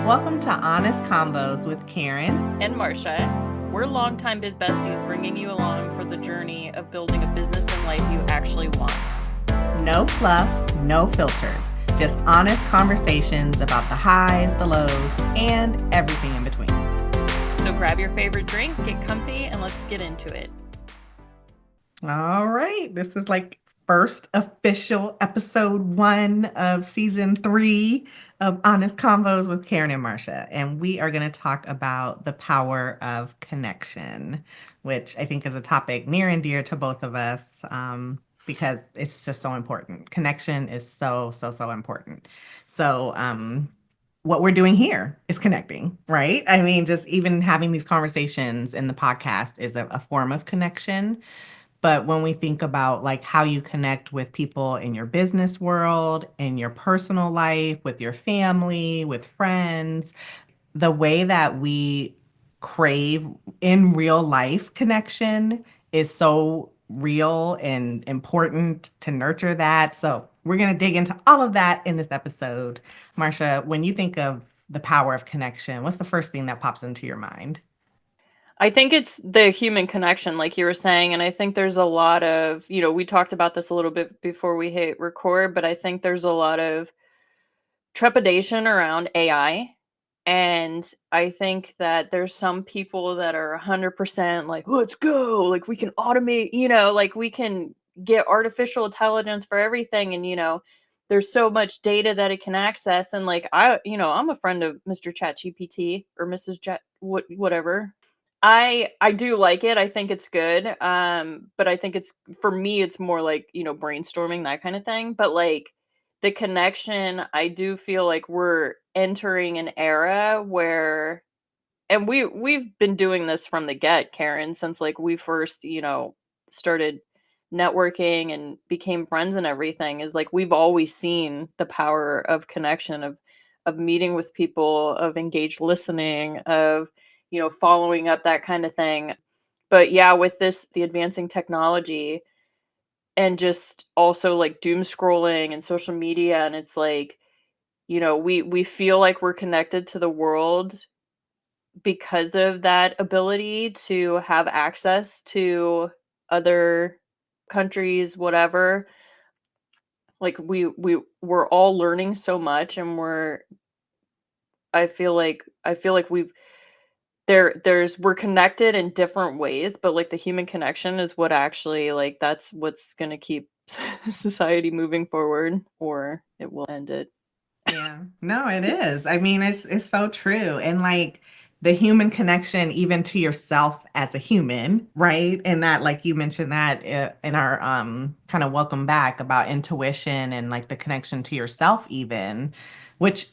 Welcome to Honest Combos with Karen and Marcia. We're longtime biz besties bringing you along for the journey of building a business and life you actually want. No fluff, no filters, just honest conversations about the highs, the lows, and everything in between. So grab your favorite drink, get comfy, and let's get into it. All right, this is like first official episode 1 of season 3 of Honest Convos with Karen and Marcia. And we are going to talk about the power of connection, which I think is a topic near and dear to both of us because it's just so important. Connection is so important. So, what we're doing here is connecting, right? I mean, just even having these conversations in the podcast is a form of connection. But when we think about like how you connect with people in your business world, in your personal life, with your family, with friends, the way that we crave in real life connection is so real and important to nurture that. So we're going to dig into all of that in this episode. Marcia, when you think of the power of connection, what's the first thing that pops into your mind? I think it's the human connection, like you were saying. And I think there's a lot of, we talked about this a little bit before we hit record, but I think there's a lot of trepidation around AI. And I think that there's some people that are 100% like, let's go, like we can automate, like we can get artificial intelligence for everything. And, there's so much data that it can access. And like, I'm a friend of Mr. ChatGPT or Mrs. Chat, whatever. I do like it. I think it's good. But I think for me, it's more like, brainstorming, that kind of thing. But like, the connection, I do feel like we're entering an era where, and we've been doing this from the get, Karen, since like we first, started networking and became friends and everything, is like we've always seen the power of connection, of meeting with people, of engaged listening, of, following up, that kind of thing. But yeah, with the advancing technology, and just also like doom scrolling and social media, and it's like, we feel like we're connected to the world because of that ability to have access to other countries, whatever. Like we're all learning so much, and I feel like we're connected in different ways, but like the human connection is what actually, like, that's what's going to keep society moving forward, or it will end it. Yeah. No, it is. I mean, it's so true. And like the human connection even to yourself as a human, right? And that like you mentioned that in our kind of welcome back about intuition and like the connection to yourself even, which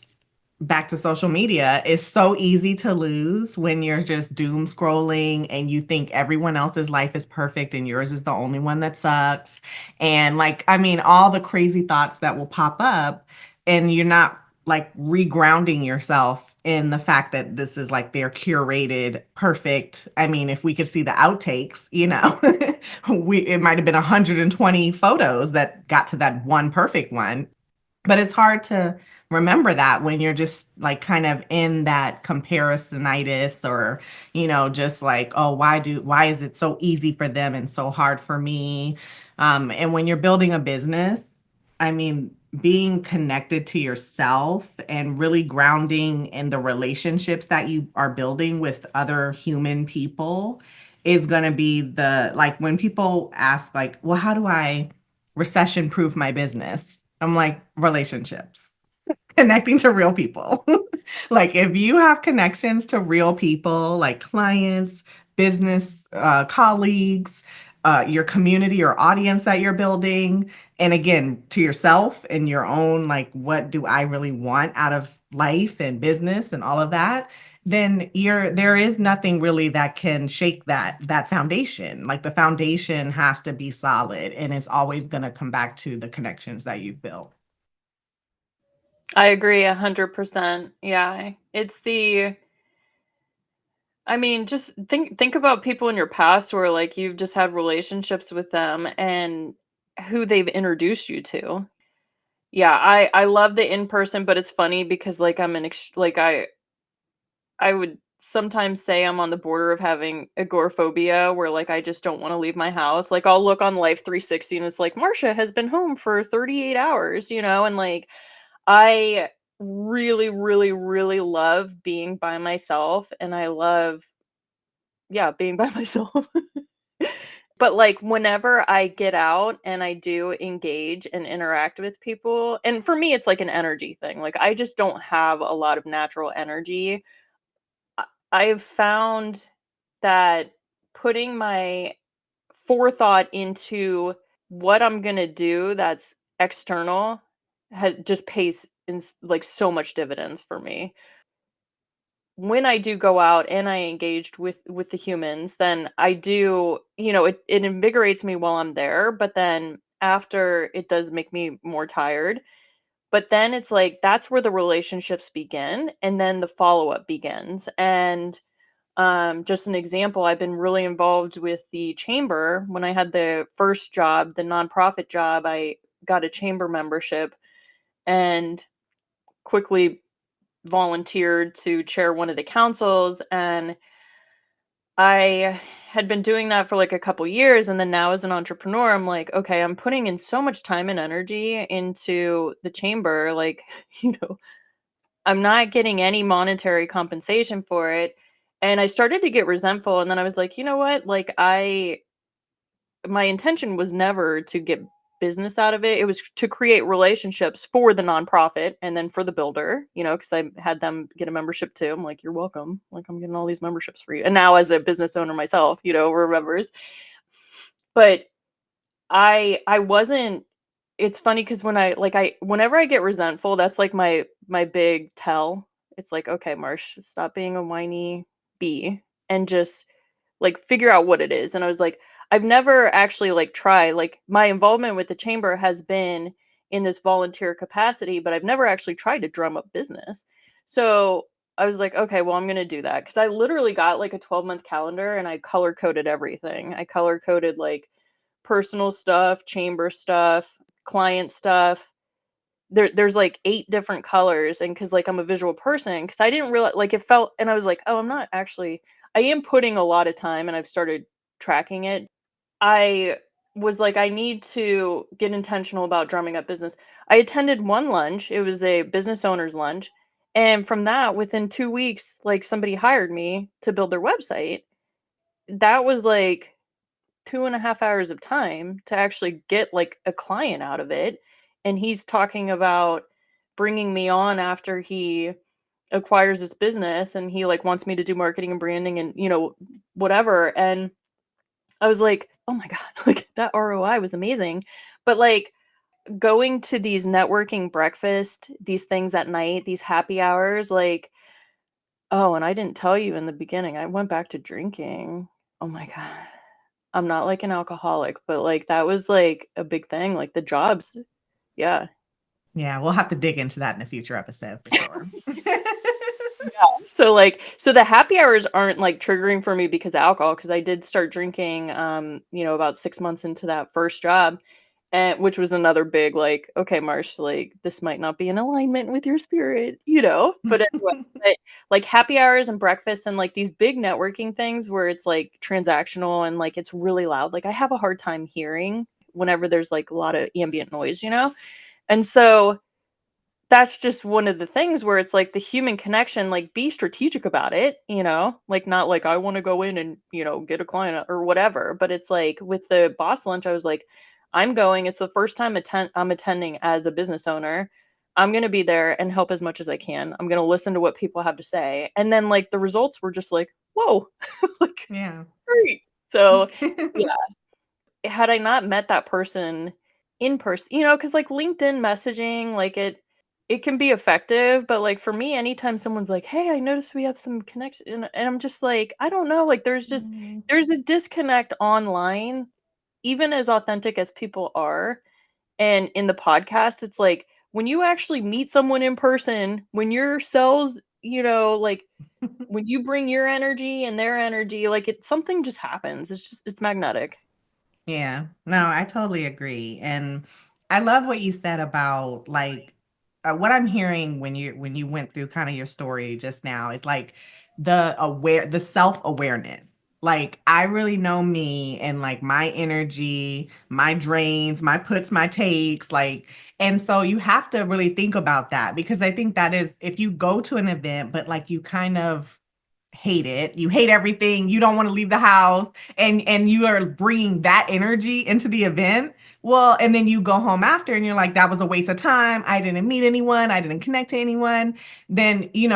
back to social media is so easy to lose when you're just doom scrolling and you think everyone else's life is perfect and yours is the only one that sucks. And like, I mean, all the crazy thoughts that will pop up and you're not like regrounding yourself in the fact that this is like their curated perfect. I mean, if we could see the outtakes, it might have been 120 photos that got to that one perfect one. But it's hard to remember that when you're just like kind of in that comparisonitis or, just like, oh, why is it so easy for them and so hard for me? And when you're building a business, I mean, being connected to yourself and really grounding in the relationships that you are building with other human people is going to be like when people ask like, well, how do I recession proof my business? I'm like, relationships, connecting to real people. Like, if you have connections to real people, like clients, business colleagues, your community or audience that you're building, and again, to yourself and your own, like, what do I really want out of life and business and all of that, then there is nothing really that can shake that foundation. Like the foundation has to be solid and it's always going to come back to the connections that you've built. I agree 100%. Yeah. I mean, just think about people in your past where like you've just had relationships with them and who they've introduced you to. Yeah, I love the in person, but it's funny because like I'm an like I would sometimes say I'm on the border of having agoraphobia where, like, I just don't wanna leave my house. Like, I'll look on Life 360 and it's like, "Marcia has been home for 38 hours," you know, and, like, I really, really, really love being by myself, and I love, yeah, being by myself. But, like, whenever I get out and I do engage and interact with people, and for me, it's like an energy thing, like, I just don't have a lot of natural energy. I I've found that putting my forethought into what I'm gonna do that's external just pays like so much dividends for me. When I do go out and I engaged with the humans, then I do, it invigorates me while I'm there, but then after it does make me more tired. But then it's like that's where the relationships begin and then the follow-up begins. And just an example, I've been really involved with the chamber. When I had the first job, the nonprofit job, I got a chamber membership and quickly volunteered to chair one of the councils. And I had been doing that for like a couple years. And then now, as an entrepreneur, I'm like, okay, I'm putting in so much time and energy into the chamber. Like, you know, I'm not getting any monetary compensation for it. And I started to get resentful. And then I was like, you know what? Like, my intention was never to get business out of it. It was to create relationships for the nonprofit and then for the builder, because I had them get a membership too. I'm like, you're welcome. Like, I'm getting all these memberships for you. And now, as a business owner myself, we're members. But I wasn't it's funny because whenever I get resentful, that's like my big tell. It's like, "Okay, Marsh, stop being a whiny bee and just, like, figure out what it is." And I was like, I've never actually, like, tried like, my involvement with the chamber has been in this volunteer capacity, but I've never actually tried to drum up business. So, I was like, "Okay, well, I'm gonna do that because I literally got, like, a 12-month calendar and I color coded everything. I color coded, like, personal stuff, chamber stuff, client stuff. There's like 8 different colors, and because like I'm a visual person, because I didn't realize, like, it felt, and I was like, "Oh, I'm not actually." I am putting a lot of time and I've started tracking it. I was like, "I need to get intentional about drumming up business." I attended one lunch, it was a business owner's lunch, and from that, within 2 weeks, like, somebody hired me to build their website. That was like 2.5 hours of time to actually get like a client out of it. And he's talking about bringing me on after he acquires this business, and he like wants me to do marketing and branding and whatever. And I was like, oh my god, like that ROI was amazing. But like going to these networking breakfast, these things at night, these happy hours, like, oh, and I didn't tell you in the beginning, I went back to drinking. Oh my god. I'm not like an alcoholic, but, like, that was, like, a big thing, like, the jobs. Yeah. Yeah, we'll have to dig into that in a future episode for sure. So the happy hours aren't, like, triggering for me because of alcohol, because I did start drinking, about 6 months into that first job, and which was another big, like, "Okay, Marsh, like, this might not be in alignment with your spirit," you know? But anyway, but, like, happy hours and breakfast and, like, these big networking things where it's, like, transactional and, like, it's really loud, like, I have a hard time hearing whenever there's, like, a lot of ambient noise, you know? And so that's just one of the things where it's like the human connection, like, be strategic about it, like, not like I want to go in and, get a client or whatever. But it's like with the boss lunch, I was like, I'm going, it's the first time I'm attending as a business owner. I'm going to be there and help as much as I can. I'm going to listen to what people have to say. And then like the results were just like, whoa, like Yeah. great. So yeah, had I not met that person in person, because like LinkedIn messaging, like it can be effective, but like for me, anytime someone's like, "Hey, I noticed we have some connection," and I'm just like, I don't know, like Mm. there's a disconnect online, even as authentic as people are, and in the podcast, it's like when you actually meet someone in person, when your cells, like when you bring your energy and their energy, like something just happens. It's magnetic. Yeah. No, I totally agree. And I love what you said about like what I'm hearing when you went through kind of your story just now is like the self-awareness. Like I really know me and like my energy, my drains, my puts, my takes, like, and so you have to really think about that because I think that is if you go to an event but like you kind of hate it, you hate everything, you don't want to leave the house, and you are bringing that energy into the event, well, and then you go home after and you're like, that was a waste of time, I didn't meet anyone, I didn't connect to anyone, then you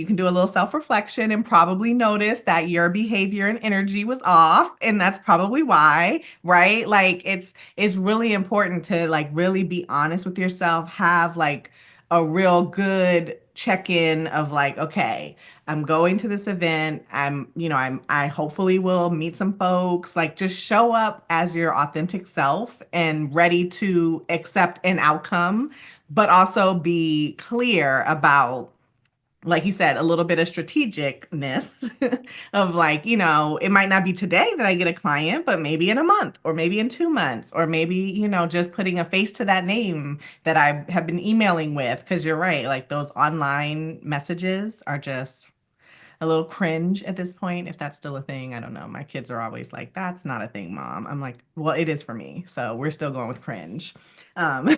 can do a little self-reflection and probably notice that your behavior and energy was off, and that's probably why, right? Like it's really important to like really be honest with yourself, have like a real good check-in of like, okay, I'm going to this event. I hopefully will meet some folks. Like just show up as your authentic self and ready to accept an outcome, but also be clear about, like you said, a little bit of strategicness of like, it might not be today that I get a client, but maybe in a month or maybe in 2 months, or maybe, just putting a face to that name that I have been emailing with. Cause you're right. Like those online messages are just a little cringe at this point, if that's still a thing. I don't know. My kids are always like, that's not a thing, mom. I'm like, well, it is for me. So we're still going with cringe. And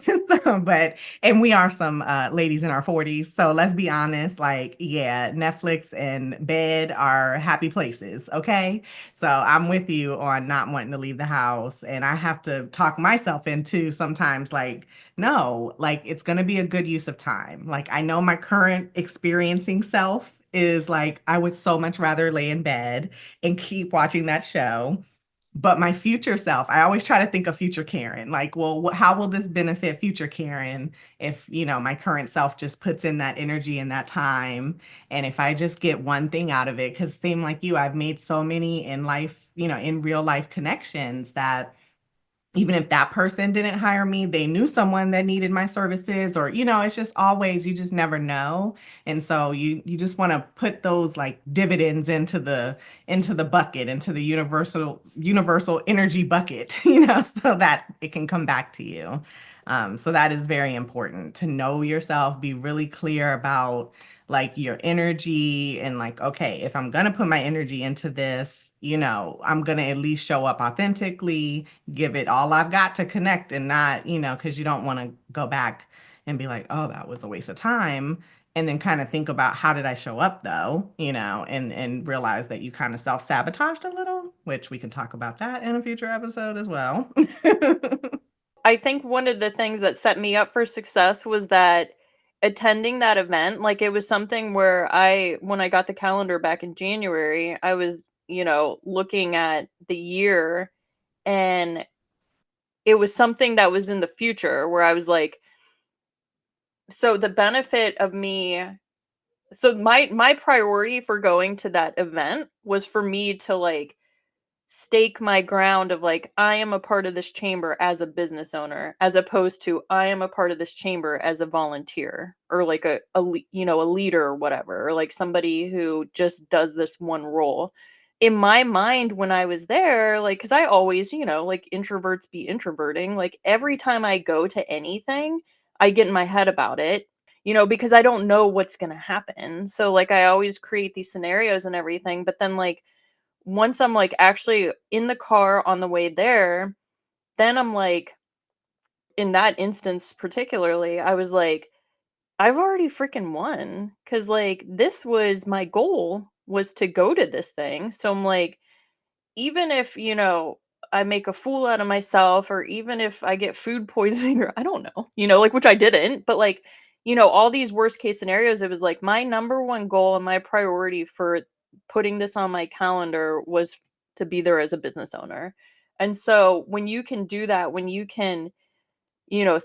we are some ladies in our 40s. So let's be honest, like, yeah, Netflix and bed are happy places. Okay. So I'm with you on not wanting to leave the house. And I have to talk myself into sometimes, like, no, like it's going to be a good use of time. Like I know my current experiencing self is like, I would so much rather lay in bed and keep watching that show. But my future self, I always try to think of future Karen. Like, well, how will this benefit future Karen if, my current self just puts in that energy and that time? And if I just get one thing out of it, because same like you, I've made so many in life, in real life connections that even if that person didn't hire me, they knew someone that needed my services, or it's just always, you just never know. And so you just want to put those like dividends into the bucket, into the universal energy bucket, so that it can come back to you. So that is very important to know yourself, be really clear about like your energy, and like, okay, if I'm gonna put my energy into this, I'm gonna at least show up authentically, give it all I've got to connect, and not, because you don't want to go back and be like, oh, that was a waste of time. And then kind of think about, how did I show up though, and realize that you kind of self-sabotaged a little, which we can talk about that in a future episode as well. I think one of the things that set me up for success was that attending that event, like it was something where when I got the calendar back in January, I was, looking at the year, and it was something that was in the future where I was like, so the benefit of me, so my priority for going to that event was for me to like stake my ground of like, I am a part of this chamber as a business owner, as opposed to I am a part of this chamber as a volunteer, or like a leader or whatever, or like somebody who just does this one role. In my mind, when I was there, like, because I always, like introverts be introverting, like every time I go to anything, I get in my head about it, because I don't know what's going to happen. So like I always create these scenarios and everything, but then like once I'm like actually in the car on the way there, then I'm like, in that instance particularly, I was like, I've already freaking won. Cause like this was my goal, was to go to this thing. So I'm like, even if, I make a fool out of myself, or even if I get food poisoning, or I don't know, like, which I didn't, but like, all these worst case scenarios, it was like my number one goal and my priority for putting this on my calendar was to be there as a business owner. And so when you can do that, when you can,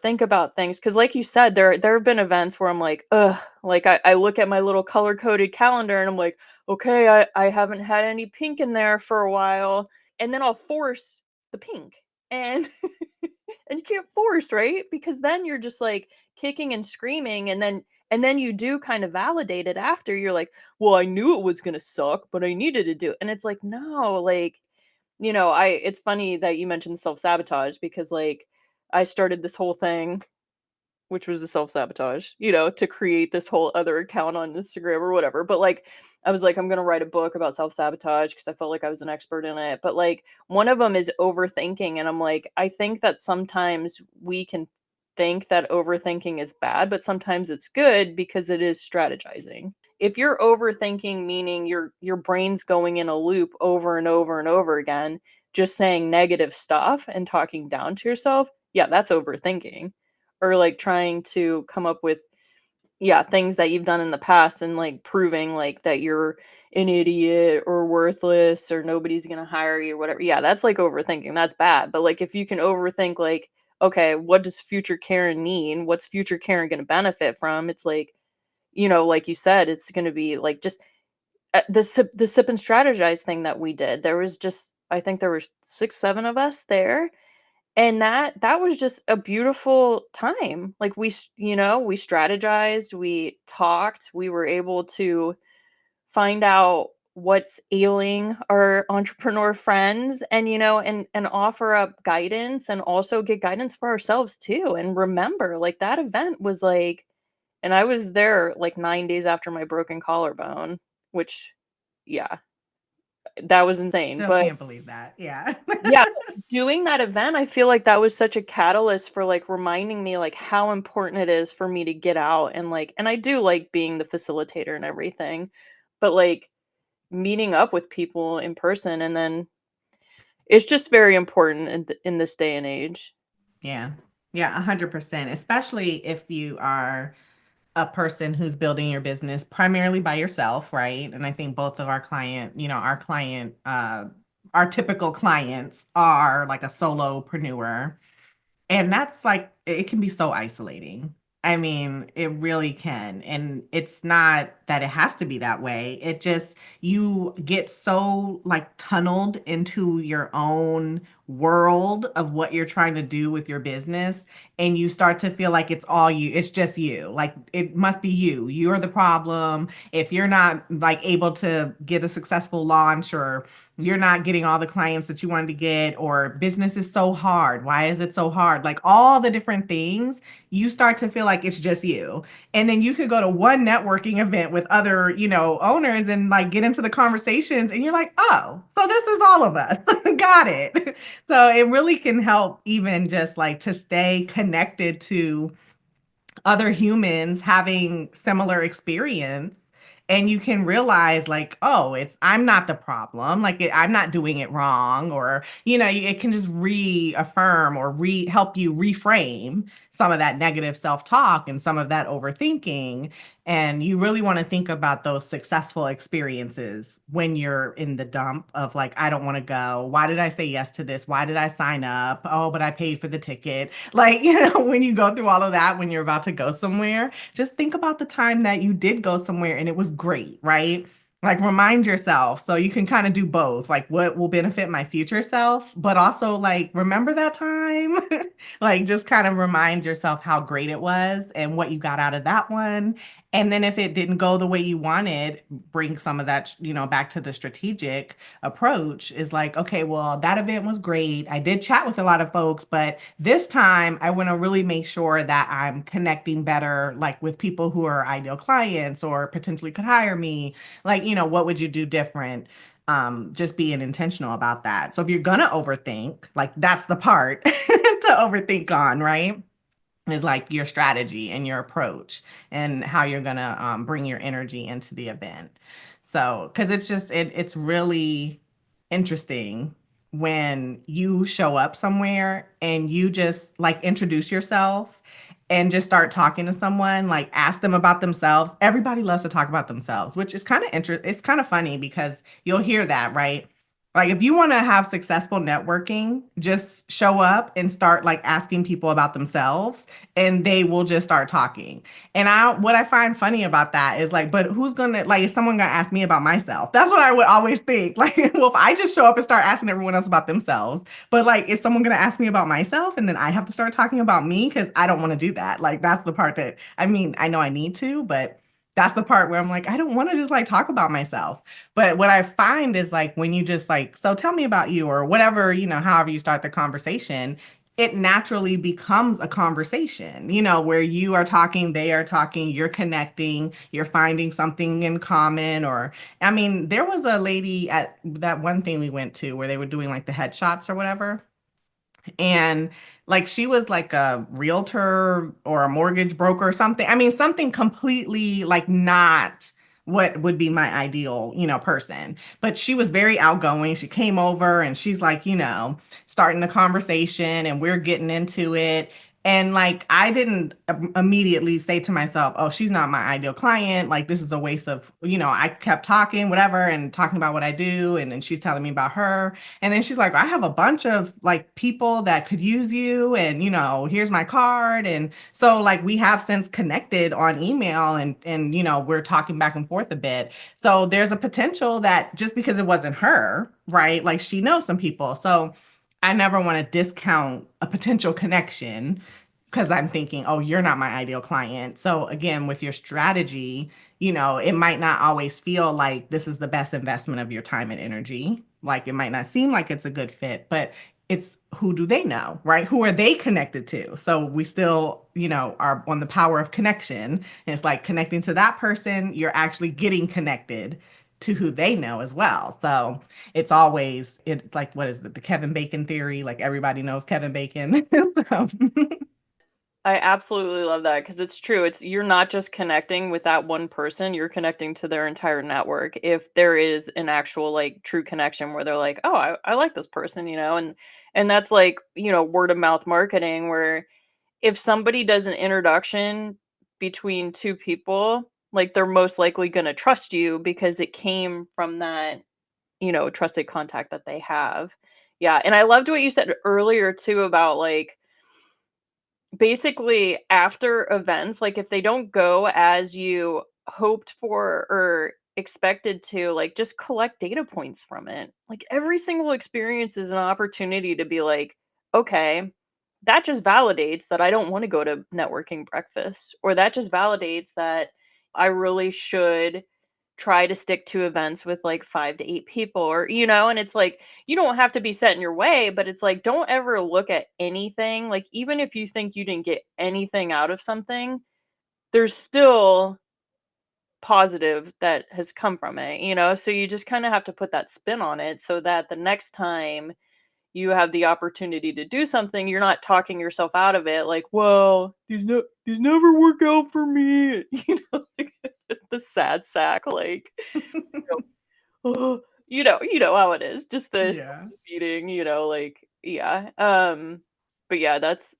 think about things, because like you said, there have been events where I'm like, ugh, like I look at my little color coded calendar and I'm like, okay, I haven't had any pink in there for a while, and then I'll force the pink, and and you can't force, right? Because then you're just like kicking and screaming, and then you do kind of validate it after. You're like, well, I knew it was gonna suck, but I needed to do it, and it's like, no, like, it's funny that you mentioned self sabotage, because like I started this whole thing which was the self-sabotage, to create this whole other account on Instagram or whatever. But like I was like, I'm gonna write a book about self-sabotage because I felt like I was an expert in it. But like one of them is overthinking. And I'm like, I think that sometimes we can think that overthinking is bad, but sometimes it's good because it is strategizing. If you're overthinking, meaning your brain's going in a loop over and over and over again, just saying negative stuff and talking down to yourself, yeah, that's overthinking. Or like trying to come up with, yeah, things that you've done in the past and like proving like that you're an idiot or worthless or nobody's gonna hire you or whatever. Yeah, that's like overthinking. That's bad. But like if you can overthink like, okay, what does future Karen need? What's future Karen gonna benefit from? It's like, like you said, it's gonna be like just the sip and strategize thing that we did. There was just, I think there were 6, 7 of us there, and that was just a beautiful time. Like we strategized, we talked, we were able to find out what's ailing our entrepreneur friends, and and offer up guidance and also get guidance for ourselves too. And remember, like that event was like, and I was there like 9 days after my broken collarbone, which, yeah, that was insane. Still But can't believe that. Yeah. yeah, doing that event, I feel like that was such a catalyst for like reminding me like how important it is for me to get out and like, and I do like being the facilitator and everything, but like meeting up with people in person, and then it's just very important in this day and age. Yeah. Yeah, 100%. Especially if you are a person who's building your business primarily by yourself, right? And I think both of our typical clients are like a solopreneur. And that's like, it can be so isolating. I mean, it really can. And it's not that it has to be that way. It just, you get so like tunneled into your own world of what you're trying to do with your business. And you start to feel like it's all you, it's just you. Like it must be you. You're the problem. If you're not like able to get a successful launch, or you're not getting all the clients that you wanted to get, or business is so hard. Why is it so hard? Like all the different things, you start to feel like it's just you. And then you could go to one networking event with other, owners and like get into the conversations and you're like, oh, so this is all of us. Got it. So it really can help even just like to stay connected to other humans having similar experience, and you can realize like, oh, it's I'm not the problem, like I'm not doing it wrong, or it can just reaffirm or help you reframe some of that negative self-talk and some of that overthinking. And you really want to think about those successful experiences when you're in the dump of like, I don't want to go. Why did I say yes to this? Why did I sign up? Oh, but I paid for the ticket. Like, when you go through all of that, when you're about to go somewhere, just think about the time that you did go somewhere and it was great, right? Like, remind yourself so you can kind of do both, like what will benefit my future self, but also like remember that time. Like, just kind of remind yourself how great it was and what you got out of that one. And then if it didn't go the way you wanted, bring some of that, back to the strategic approach is like, okay, well, that event was great. I did chat with a lot of folks, but this time I want to really make sure that I'm connecting better, like with people who are ideal clients or potentially could hire me. Like, what would you do different? Just being intentional about that. So if you're gonna overthink, like that's the part to overthink on, right? Is like your strategy and your approach and how you're gonna bring your energy into the event. So, because it's really interesting when you show up somewhere and you just like introduce yourself and just start talking to someone, like ask them about themselves. Everybody loves to talk about themselves, which is kind of it's kind of funny because you'll hear that, right? Like if you want to have successful networking, just show up and start like asking people about themselves and they will just start talking. And what I find funny about that is like, but who's gonna like is someone gonna ask me about myself? That's what I would always think. Like, well, if I just show up and start asking everyone else about themselves, but like is someone gonna ask me about myself and then I have to start talking about me? Because I don't want to do that. Like that's the part that I mean, I know I need to, but that's the part where I'm like, I don't want to just like talk about myself. But what I find is like when you just like, so tell me about you or whatever, however you start the conversation, it naturally becomes a conversation, where you are talking, they are talking, you're connecting, you're finding something in common. Or, I mean, there was a lady at that one thing we went to where they were doing like the headshots or whatever. And like she was like a realtor or a mortgage broker or something. I mean, something completely like not what would be my ideal, person. But she was very outgoing. She came over and she's like, starting the conversation and we're getting into it. And like, I didn't immediately say to myself, oh, she's not my ideal client. Like, this is a waste of, I kept talking, whatever, and talking about what I do. And then she's telling me about her. And then she's like, I have a bunch of like people that could use you, and here's my card. And so like we have since connected on email, and we're talking back and forth a bit. So there's a potential that just because it wasn't her, right? Like she knows some people. So I never want to discount a potential connection because I'm thinking, oh, you're not my ideal client. So again, with your strategy, it might not always feel like this is the best investment of your time and energy. Like it might not seem like it's a good fit, but it's who do they know, right? Who are they connected to? So we still, are on the power of connection. And it's like connecting to that person, you're actually getting connected to who they know as well. So it's always like what is it, the Kevin Bacon theory? Like everybody knows Kevin Bacon. So I absolutely love that because it's true. It's you're not just connecting with that one person, you're connecting to their entire network. If there is an actual like true connection where they're like, "Oh, I like this person," and that's like, word of mouth marketing where if somebody does an introduction between two people, like they're most likely going to trust you because it came from that, trusted contact that they have. Yeah, and I loved what you said earlier too about like basically after events, like if they don't go as you hoped for or expected to, like just collect data points from it. Like every single experience is an opportunity to be like, okay, that just validates that I don't want to go to networking breakfast, or that just validates that I really should try to stick to events with like 5 to 8 people, or and it's like you don't have to be set in your way, but it's like don't ever look at anything like even if you think you didn't get anything out of something, there's still positive that has come from it. So you just kind of have to put that spin on it so that the next time you have the opportunity to do something, you're not talking yourself out of it like, well, these never work out for me. Like the sad sack, like, oh, you know how it is, just the yeah. beating, like, yeah. But yeah, that's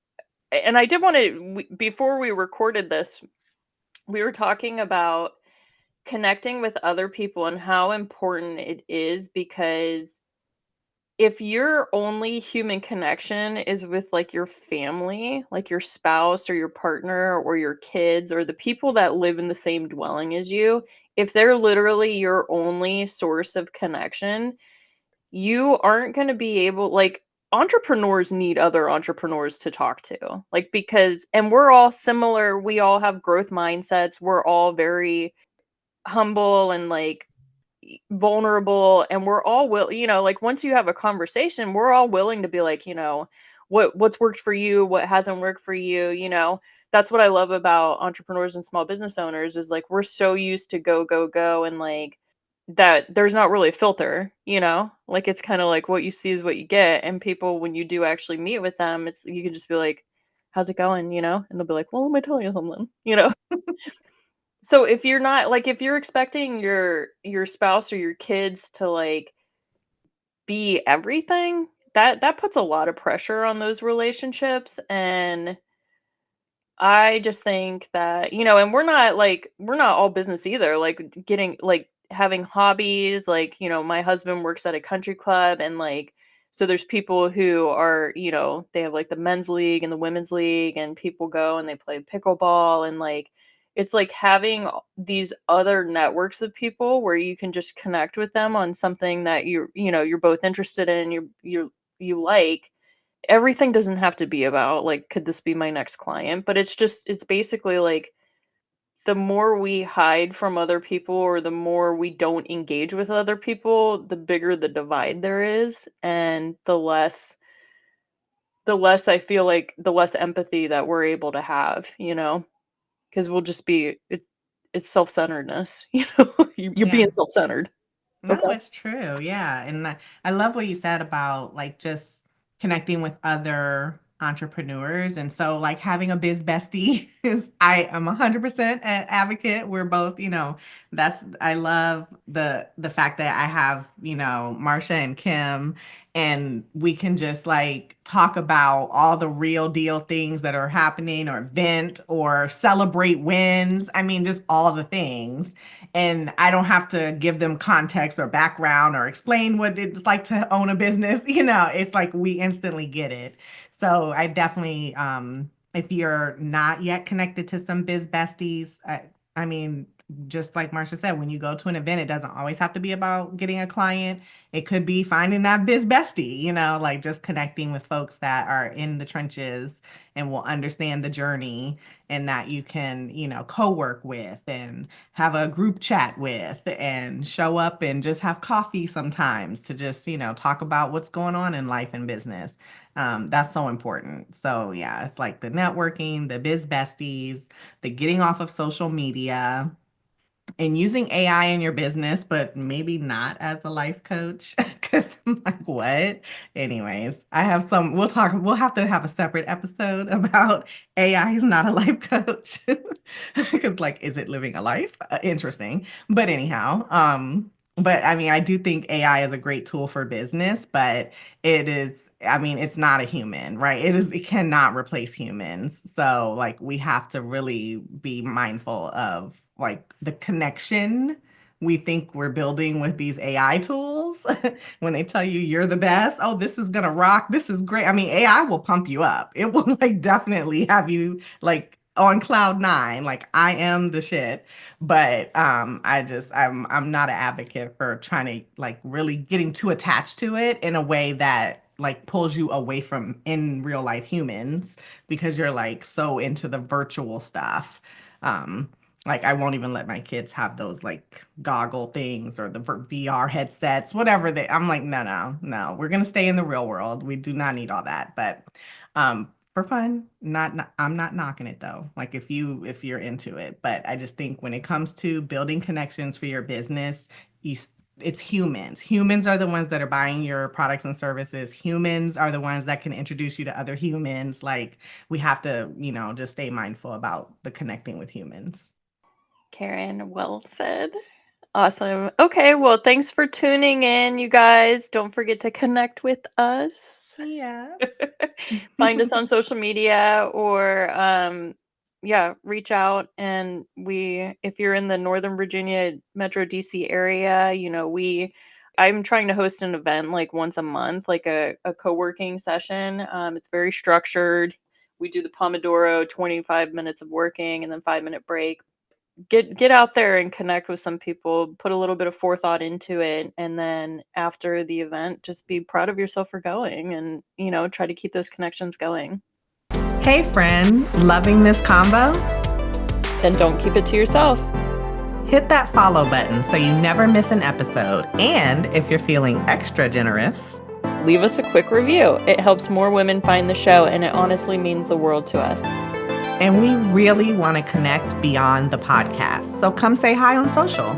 and I did want to before we recorded this, we were talking about connecting with other people and how important it is because if your only human connection is with like your family, like your spouse or your partner or your kids or the people that live in the same dwelling as you, if they're literally your only source of connection, you aren't going to be able like entrepreneurs need other entrepreneurs to talk to. Like because and we're all similar, we all have growth mindsets, we're all very humble and like vulnerable, and we're all like once you have a conversation we're all willing to be like, what's worked for you, what hasn't worked for you. That's what I love about entrepreneurs and small business owners is like we're so used to go go go, and like that there's not really a filter. Like it's kind of like what you see is what you get, and people when you do actually meet with them, it's you can just be like, how's it going, and they'll be like, well, let me tell you something. So if you're not like if you're expecting your spouse or your kids to like be everything, that puts a lot of pressure on those relationships, and I just think that, and we're not all business either. Like getting like having hobbies, like, my husband works at a country club and like so there's people who are, they have like the men's league and the women's league and people go and they play pickleball and like it's like having these other networks of people where you can just connect with them on something that you're both interested in, you like. Everything doesn't have to be about like could this be my next client, but it's basically like the more we hide from other people or the more we don't engage with other people, the bigger the divide there is and the less I feel like the less empathy that we're able to have, you know, because we'll just be it's self-centeredness, you know? You're being Yeah. self-centered. No, Okay. it's true. Yeah. And I love what you said about like just connecting with other entrepreneurs. And so like having a biz bestie is I am 100% an advocate. We're both, I love the fact that I have, Marsha and Kim, and we can just like talk about all the real deal things that are happening or vent or celebrate wins. I mean, just all the things, and I don't have to give them context or background or explain what it's like to own a business. It's like we instantly get it. So I definitely, if you're not yet connected to some biz besties, I mean, just like Marcia said, when you go to an event, it doesn't always have to be about getting a client. It could be finding that biz bestie, like just connecting with folks that are in the trenches and will understand the journey, and that you can, co-work with and have a group chat with and show up and just have coffee sometimes to just, talk about what's going on in life and business. That's so important. So, yeah, it's like the networking, the biz besties, the getting off of social media, and using AI in your business, but maybe not as a life coach. Because I'm like, what? Anyways, we'll have to have a separate episode about AI is not a life coach. Because, like, is it living a life? Interesting. But anyhow, but I mean, I do think AI is a great tool for business, but I mean, it's not a human, right? It cannot replace humans. So, like, we have to really be mindful of like the connection we think we're building with these AI tools. When they tell you you're the best, oh, this is gonna rock, this is great. I mean, AI will pump you up. It will like definitely have you like on cloud nine, like I am the shit. But I'm not an advocate for trying to like really getting too attached to it in a way that like pulls you away from in real life humans, because you're like so into the virtual stuff. Um, like I won't even let my kids have those like goggle things or the VR headsets, whatever I'm like, no, no, no. We're gonna stay in the real world. We do not need all that. But for fun, I'm not knocking it though. Like if you're into it. But I just think when it comes to building connections for your business, you it's humans. Humans are the ones that are buying your products and services. Humans are the ones that can introduce you to other humans. Like we have to, just stay mindful about the connecting with humans. Karen, well said. Awesome. Okay, well, thanks for tuning in, you guys. Don't forget to connect with us. Yes. Find us on social media or yeah, reach out and we if you're in the Northern Virginia Metro DC area, I'm trying to host an event like once a month, like a co-working session. It's very structured. We do the Pomodoro, 25 minutes of working and then 5-minute break. Get out there and connect with some people, put a little bit of forethought into it, and then after the event, just be proud of yourself for going and, try to keep those connections going. Hey, friend, loving this combo? Then don't keep it to yourself. Hit that follow button so you never miss an episode. And if you're feeling extra generous, Leave us a quick review. It helps more women find the show, and it honestly means the world to us. and we really want to connect beyond the podcast. So come say hi on social.